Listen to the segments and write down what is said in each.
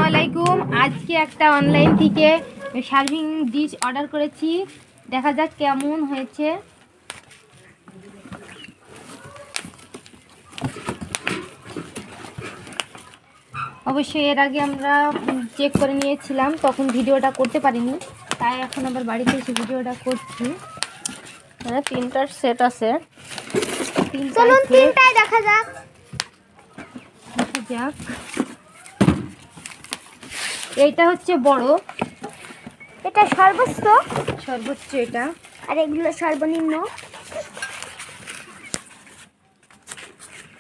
আলাইকুম। আজকে একটা অনলাইন থেকে সার্ভিং ডিশ অর্ডার করেছি, দেখা যাক কেমন হয়েছে। অবশ্যই এর আগে আমরা চেক করে নিয়েছিলাম, তখন ভিডিওটা করতে পারিনি, তাই এখন আবার বাড়িতে এসে ভিডিওটা করছি। মানে তিনটার সেট আছে, তিনটাই দেখা যাক। এইটা হচ্ছে বড়, এটা সর্বোচ্চ, এটা আর এগুলো সর্বনিম্ন।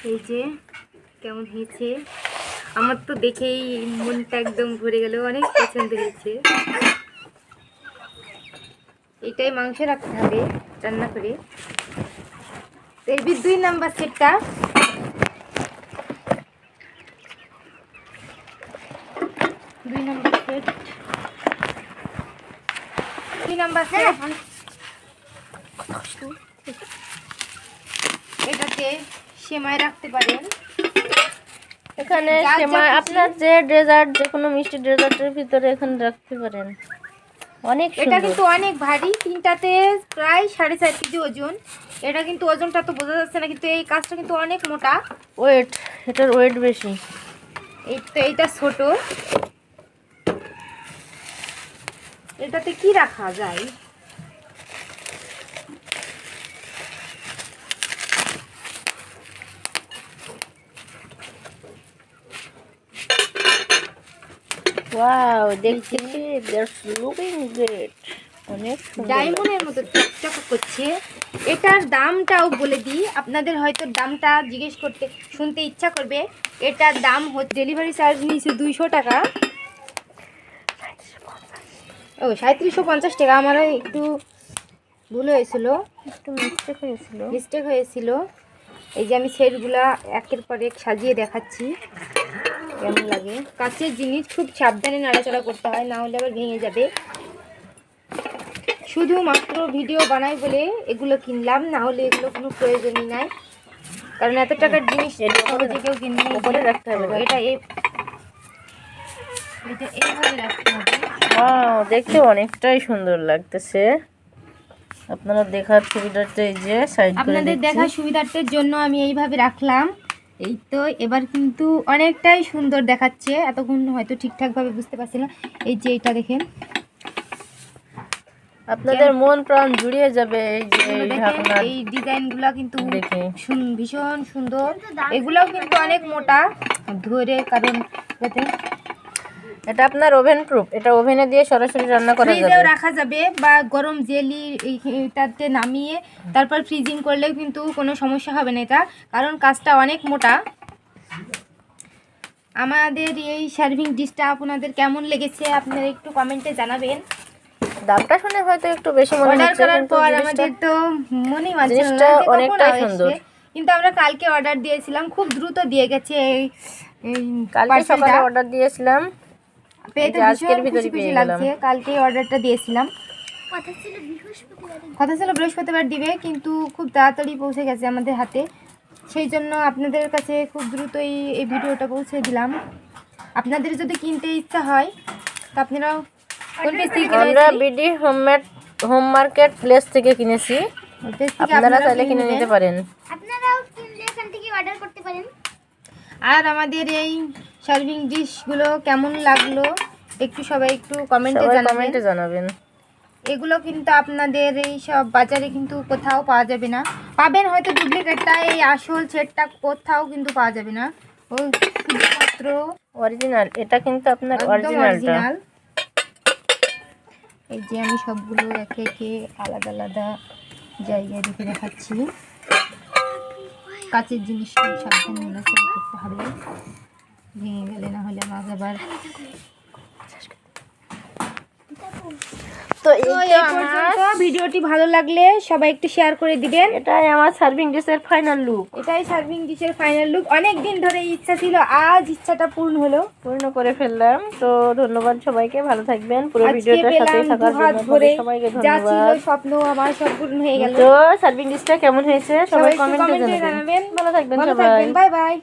এই যে কেমন হয়েছে, আমার তো দেখেই মনটা একদম ভরে গেল, অনেক পছন্দ হয়েছে। এটাই মাংস রাখতে হবে রান্না করে। এর 2 নাম্বার সেটটা, এটাতে সেমাই রাখতে পারেন। এখানে সেমাই আপনার যে ডেজার্ট, যে কোনো মিষ্টি ডেজার্টের ভিতরে এখানে রাখতে পারেন। অনেক সুন্দর। এটা কিন্তু অনেক ভারী, তিনটাতে প্রায় 4.5 কেজি ওজন। এটা কিন্তু ওজনটা তো বোঝা যাচ্ছে না, কিন্তু এই কাজটা কিন্তু অনেক মোটা। ওয়েট, এটার ওয়েট বেশি। এইটা ছোট, এটাতে কি রাখা যায়? ওয়াও, দেখছি দ্যাটস লুকিং গ্রেট। অনেক সুন্দর, ডায়মন্ডের মতো চকচক করছে। এটার দামটাও বলে দিই, আপনাদের হয়তো দামটা জিজ্ঞেস করতে শুনতে ইচ্ছা করবে। এটার দাম হচ্ছে, ডেলিভারি চার্জ নিয়েছে 200 টাকা। ও 3750 টাকা। আমার একটু ভুল হয়েছিল, একটু মিস্টেক হয়েছিল। এই যে আমি সেটগুলা একের পর এক সাজিয়ে দেখাচ্ছি কেমন লাগে। কাছের জিনিস খুব সাবধানে নাড়াচাড়া করতে হয়, না হলে আবার ভেঙে যাবে। শুধুমাত্র ভিডিও বানাই বলে এগুলো কিনলাম, না হলে এগুলো কোনো প্রয়োজনই নাই, কারণ এত টাকার জিনিস সহজে কেউ কিনবে। উপরে রাখতে হবে। এটা এইভাবে রাখতে হবে। ওয়াও, দেখতে অনেকটাই সুন্দর লাগতেছে। আপনারা দেখার সুবিধার্থে এই যে সাইড করে আপনাদের দেখার সুবিধার্থের জন্য আমি এইভাবে রাখলাম। এই তো এবার কিন্তু অনেকটাই সুন্দর দেখাচ্ছে, এতক্ষণ হয়তো ঠিকঠাকভাবে বুঝতে পারছি না। এই যে এটা দেখেন, আপনাদের মন প্রাণ জুড়িয়ে যাবে। এই যে এই ডিজাইনগুলো কিন্তু দেখে ভীষণ সুন্দর। এগুলাও কিন্তু অনেক মোটা ধরে, কারণ এটা আপনার ওভেন প্রুফ। এটা ওভেনে দিয়ে সরাসরি রান্না করা যাবে, ফ্রিজেও রাখা যাবে, বা গরম জেলি এটাতে নামিয়ে তারপর ফ্রিজিং করলেও কিন্তু কোনো সমস্যা হবে না এটা, কারণ কাজটা অনেক মোটা। আমাদের এই সার্ভিং ডিশটা আপনাদের কেমন লেগেছে আপনারা একটু কমেন্টে জানাবেন। দামটা শুনে হয়তো একটু বেশি মনে হচ্ছে, অর্ডার করার পর আমাদের তো মনেই মানছে না যে অনেকটাই সুন্দর। কিন্তু আমরা কালকে অর্ডার দিয়েছিলাম, খুব দ্রুত দিয়ে গেছে। এই কালকে সকালে অর্ডার দিয়েছিলাম, পেতে আজকের ভিতরে পেয়ে গেলাম। কালকে অর্ডারটা দিয়েছিলাম, কথা ছিল বৃহস্পতিবার দিবে, কিন্তু খুব তাড়াতাড়ি পৌঁছে গেছে আমাদের হাতে। সেই জন্য আপনাদের কাছে খুব দ্রুতই এই ভিডিওটা পৌঁছে দিলাম। আপনাদের যদি কিনতে ইচ্ছা হয় তো আপনারাও আমরা বিডি হোম মার্কেট প্লেস থেকে কিনেছি, আপনারা চাইলে কিনে নিতে পারেন। আপনারাও কিনলে এখান থেকে অর্ডার করতে পারেন। আর আমাদের এই সার্ভিং ডিশগুলো কেমন লাগলো সবাই একটু কমেন্টে জানাবেন। এগুলো কিন্তু আপনাদের এই সব বাজারে কিন্তু কোথাও পাওয়া যাবে না, পাবেন হয়তো ডুপ্লিকেটটা, এই আসল সেটটা কোথাও কিন্তু পাওয়া যাবে না। ওই শুধুমাত্র অরিজিনাল, এটা কিন্তু আপনার অরিজিনাল। এই যে আমি সবগুলো একে একে আলাদা আলাদা জায়গায় রেখে দেখাচ্ছি। কাচের জিনিস সাবধানে নাড়াচাড়া করতে হবে, ভেঙে গেলে না হলে মাছ আবার। তো এই পর্যন্ত। ভিডিওটি ভালো লাগলে সবাই একটু শেয়ার করে দিবেন। এটাই আমার সার্ভিং ডিশের ফাইনাল লুক। অনেক দিন ধরে ইচ্ছা ছিল, আজ ইচ্ছাটা পূর্ণ করে ফেললাম। তো ধন্যবাদ সবাইকে, ভালো থাকবেন। পুরো ভিডিওটার সাথেই থাকার জন্য সবাইকে ধন্যবাদ। স্বপ্ন আমার সব পূর্ণ হয়ে গেল। তো সার্ভিং ডিশটা কেমন হয়েছে সবাই কমেন্টে জানাবেন। ভালো থাকবেন সবাই, বাই বাই।